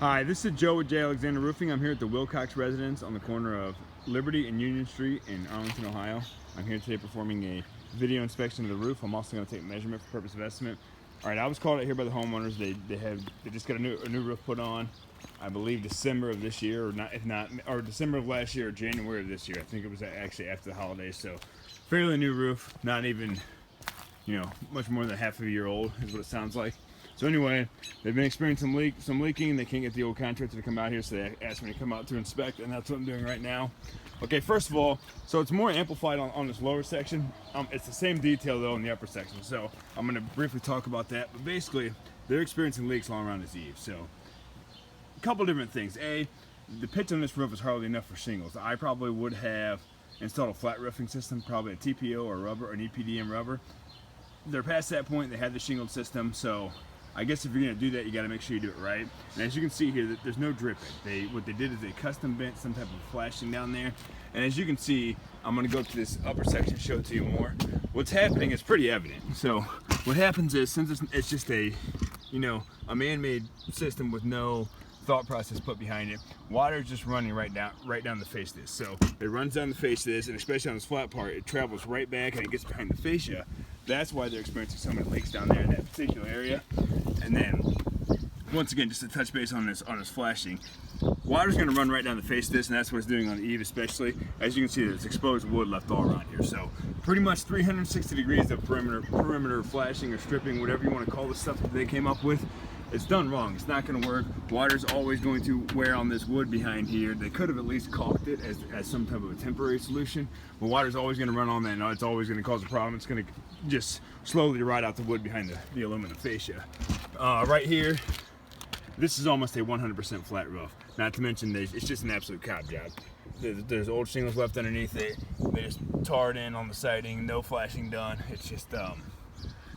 Hi, this is Joe with J. Alexander Roofing. I'm here at the Wilcox residence on the corner of Liberty and Union Street in Arlington, Ohio. I'm here today performing a video inspection of the roof. I'm also going to take measurement for purpose of estimate. All right, I was called out here by the homeowners. They just got a new roof put on, I believe December of this year, or December of last year, or January of this year. I think it was actually after the holidays. So, fairly new roof, not even, much more than half a year old is what it sounds like. So anyway, they've been experiencing some leaking. They can't get the old contractor to come out here, so they asked me to come out to inspect, and that's what I'm doing right now. Okay, first of all, so it's more amplified on this lower section. It's the same detail though in the upper section. So I'm gonna briefly talk about that. But basically, they're experiencing leaks all around this eave. So a couple different things. A, the pitch on this roof is hardly enough for shingles. I probably would have installed a flat roofing system, probably a TPO or rubber or an EPDM rubber. They're past that point. They had the shingled system, so I guess if you're gonna do that, you gotta make sure you do it right. And as you can see here, there's no dripping. What they did is they custom bent some type of flashing down there. And as you can see, I'm gonna go to this upper section, show it to you more. What's happening is pretty evident. So what happens is, since it's just a man-made system with no thought process put behind it, water is just running right down the face of this. So it runs down the face of this, and especially on this flat part, it travels right back and it gets behind the fascia. That's why they're experiencing so many leaks down there in that particular area. And then, once again, just to touch base on this flashing, water's going to run right down the face of this, and that's what it's doing on the eave especially. As you can see, there's exposed wood left all around here. So pretty much 360 degrees of perimeter flashing or stripping, whatever you want to call the stuff that they came up with. It's done wrong. It's not going to work. Water's always going to wear on this wood behind here. They could have at least caulked it as some type of a temporary solution, but water's always going to run on that, and it's always going to cause a problem. It's going to just slowly rot out the wood behind the aluminum fascia. Right here, this is almost a 100% flat roof. Not to mention, it's just an absolute cob job. There's old shingles left underneath it. They just tarred in on the siding. No flashing done. It's just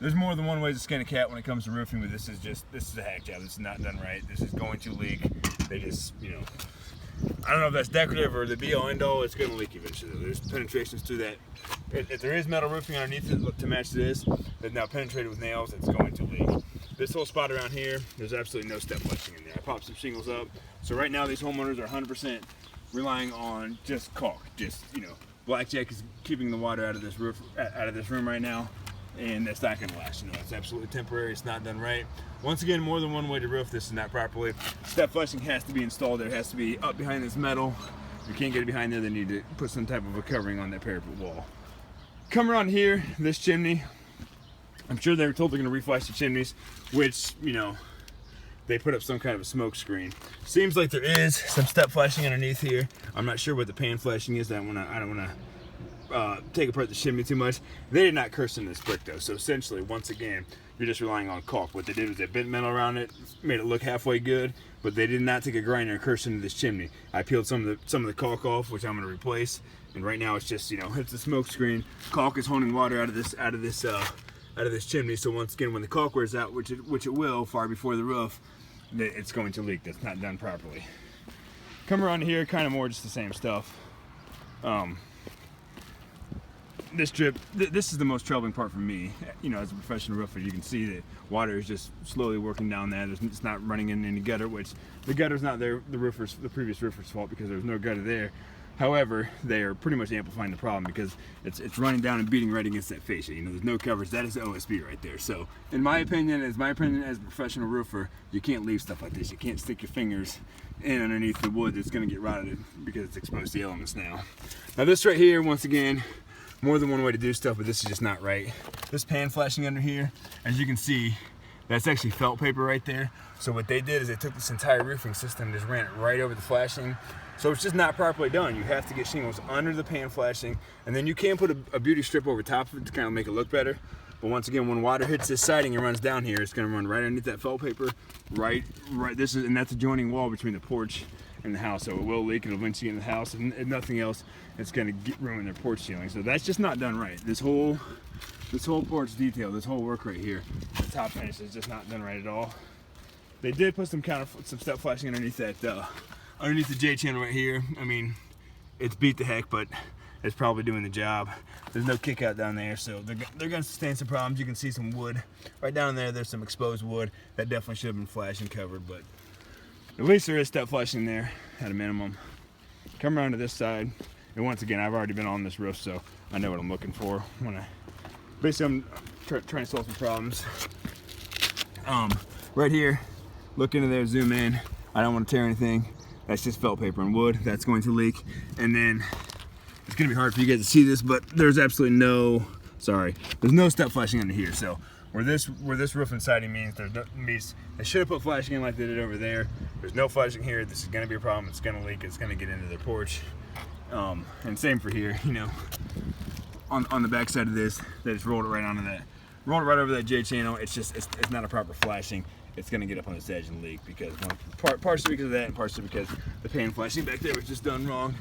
there's more than one way to skin a cat when it comes to roofing, but this is a hack job. This is not done right. This is going to leak. They just, I don't know if that's decorative or the be-all end-all. It's going to leak eventually. There's penetrations through that. If there is metal roofing underneath it to match this, that's now penetrated with nails, it's going to leak. This whole spot around here, there's absolutely no step flashing in there. I popped some shingles up. So right now, these homeowners are 100% relying on just caulk. Just, blackjack is keeping the water out of this room right now. And that's not going to last. It's absolutely temporary. It's not done right. Once again, more than one way to roof this is not properly. Step flashing has to be installed. There has to be up behind this metal. If you can't get it behind there, they need to put some type of a covering on that parapet wall. Come around here, this chimney. I'm sure they were told they're going to reflash the chimneys, which, they put up some kind of a smoke screen. Seems like there is some step flashing underneath here. I'm not sure what the pan flashing is. I don't want to take apart the chimney too much. They did not curse in this brick though, so essentially, once again, you're just relying on caulk. What they did was they bent metal around it, made it look halfway good, but they did not take a grinder and curse into this chimney. I peeled some of the caulk off, which I'm going to replace, and right now it's just it's a smoke screen. Caulk is holding water out of this chimney. So once again, when the caulk wears out, which it will far before the roof, it's going to leak. That's not done properly. Come around here, kind of more just the same stuff. This drip, this is the most troubling part for me. As a professional roofer, you can see that water is just slowly working down there. It's not running in any gutter, which the gutter's not the previous roofer's fault because there's no gutter there. However, they are pretty much amplifying the problem because it's running down and beating right against that fascia. There's no covers. That is OSB right there. So, in my opinion, as a professional roofer, you can't leave stuff like this. You can't stick your fingers in underneath the wood that's going to get rotted because it's exposed to the elements now. Now, this right here, once again, more than one way to do stuff, but this is just not right. This pan flashing under here, as you can see, that's actually felt paper right there. So what they did is they took this entire roofing system and just ran it right over the flashing. So it's just not properly done. You have to get shingles under the pan flashing, and then you can put a beauty strip over top of it to kind of make it look better. But once again, when water hits this siding and runs down here, it's going to run right underneath that felt paper, right. And that's a joining wall between the porch and the house, so it will leak. It'll eventually get in the house, and if nothing else, it's going to ruin their porch ceiling. So that's just not done right. This whole porch detail, this whole work right here, the top finish is just not done right at all. They did put some step flashing underneath the J channel right here. I mean, it's beat the heck, but it's probably doing the job. There's no kick out down there, so they're going to sustain some problems. You can see some wood right down there. There's some exposed wood that definitely should have been flashed and covered, but At least there is step flashing there at a minimum. Come around to this side, and once again, I've already been on this roof, so I know what I'm looking for when basically I'm trying to solve some problems. Right here, look into there, zoom in. I don't want to tear anything. That's just felt paper and wood. That's going to leak. And then it's gonna be hard for you guys to see this, but there's absolutely no, there's no step flashing under here. So where this roof and siding means they should have put flashing in like they did over there. There's no flashing here. This is gonna be a problem. It's gonna leak. It's gonna get into their porch. And same for here, you know, on the back side of this, they just rolled it right onto that, rolled it right over that J channel. It's just, it's not a proper flashing. It's gonna get up on this edge and leak because partially because of that and partially because the pan flashing back there was just done wrong.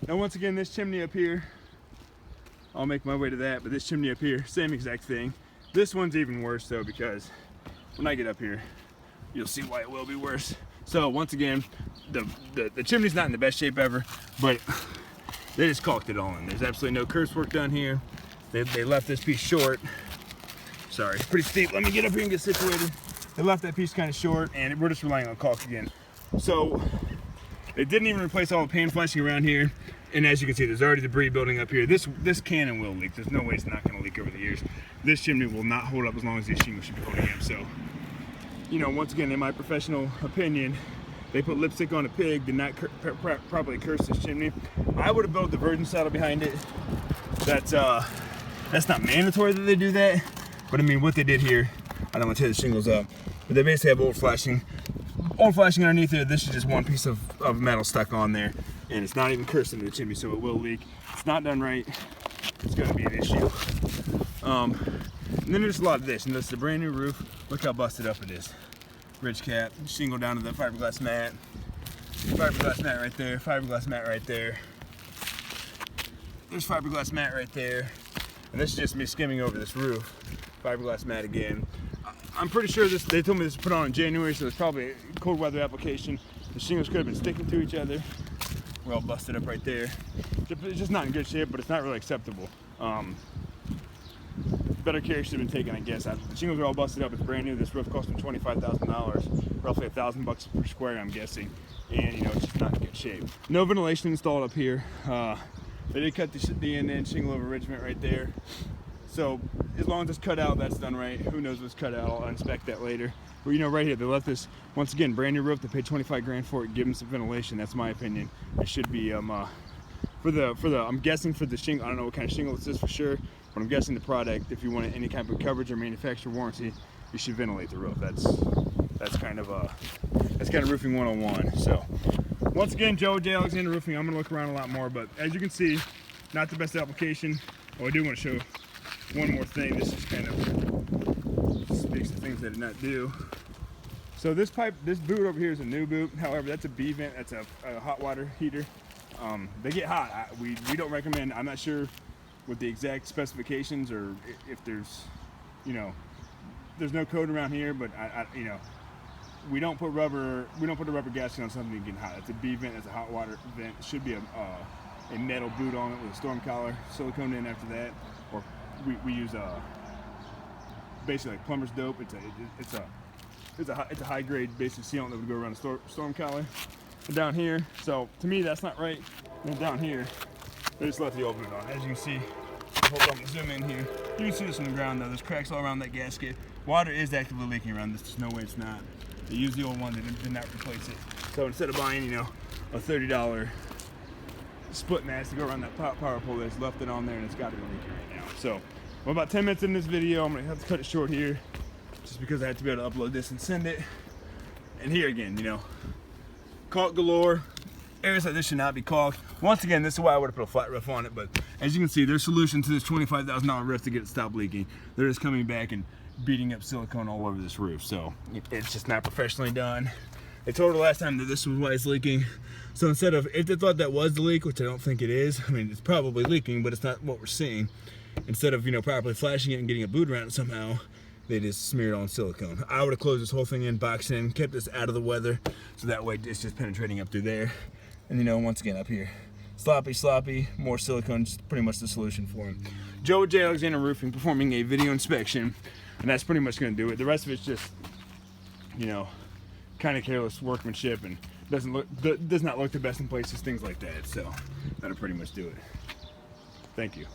Now once again, this chimney up here, I'll make my way to that, but this chimney up here, same exact thing. This one's even worse though, because when I get up here, you'll see why it will be worse. So once again, the chimney's not in the best shape ever, but they just caulked it all in. There's absolutely no curse work done here. They left this piece short. Sorry, it's pretty steep. Let me get up here and get situated. They left that piece kind of short, and we're just relying on caulk again. So they didn't even replace all the pan flashing around here. And as you can see, there's already debris building up here. This cannon will leak. There's no way it's not going to leak over the years. This chimney will not hold up as long as these shingles should be holding up. So, you know, once again, in my professional opinion, they put lipstick on a pig, did not properly curse this chimney. I would have built the virgin saddle behind it. That's not mandatory that they do that, but I mean, what they did here, I don't want to tear the shingles up, but they basically have old flashing underneath there. This is just one piece of metal stuck on there, and it's not even cursed into the chimney, so it will leak. It's not done right. It's going to be an issue. And then there's a lot of this, and this is a brand new roof. Look how busted up it is. Ridge cap, shingle down to the fiberglass mat. Fiberglass mat right there, fiberglass mat right there. There's fiberglass mat right there. And this is just me skimming over this roof. Fiberglass mat again. I'm pretty sure they told me this was put on in January, so it's probably a cold weather application. The shingles could have been sticking to each other. We're all busted up right there. It's just not in good shape, but it's not really acceptable. Better care should have been taken, I guess. The shingles are all busted up. It's brand new. This roof cost them $25,000, roughly $1,000 per square, I'm guessing. And you know, it's just not in good shape. No ventilation installed up here. They did cut the end shingle over ridgement right there. So as long as it's cut out, that's done right. Who knows what's cut out? I'll inspect that later. But you know, right here, they left this, once again, brand new roof. They paid 25 grand for it. Give them some ventilation. That's my opinion. It should be I'm guessing for the shingle. I don't know what kind of shingle this is for sure, but I'm guessing the product, if you want any kind of coverage or manufacturer warranty, you should ventilate the roof. That's kind of roofing 101. So once again, Joe J. Alexander Roofing. I'm gonna look around a lot more, but as you can see, not the best application. Oh, I do want to show one more thing. This is kind of speaks to things they did not do. So this boot over here is a new boot. However, that's a B vent. That's a hot water heater. They get hot. We don't recommend. I'm not sure what the exact specifications or if there's, you know, there's no code around here, but you know, we don't put the rubber gasket on something getting hot. It's a B vent. It's a hot water vent. It should be a metal boot on it with a storm collar, silicone in after that, or we use basically like plumber's dope. It's a high grade basic sealant that would go around a storm collar. And down here, so to me that's not right. And down here, they just left the old boot on. As you can see, hold on, zoom in here. You can see this on the ground though. There's cracks all around that gasket. Water is actively leaking around this. There's no way it's not. They used the old one. They did not replace it. So instead of buying, you know, a $30 split match to go around that power pole, they just left it on there, and it's got to be leaking right now. So we're about 10 minutes in this video. I'm gonna have to cut it short here, just because I have to be able to upload this and send it. And here again, you know, caulk galore. Areas like this should not be caulked. Once again, this is why I would have put a flat roof on it, but as you can see, their solution to this $25,000 roof to get it to stop leaking, they're just coming back and beating up silicone all over this roof. So it's just not professionally done. They told her last time that this was why it's leaking. So instead of, if they thought that was the leak, which I don't think it is, I mean, it's probably leaking, but it's not what we're seeing. Instead of, you know, properly flashing it and getting a boot around it somehow, they just smeared on silicone. I would have closed this whole thing in, boxed in, kept this out of the weather, so that way it's just penetrating up through there. And you know, once again up here, sloppy, more silicone, just pretty much the solution for them. Joe J. Alexander Roofing performing a video inspection, and that's pretty much gonna do it. The rest of it's just, you know, kind of careless workmanship and does not look the best in places, things like that. So that'll pretty much do it. Thank you.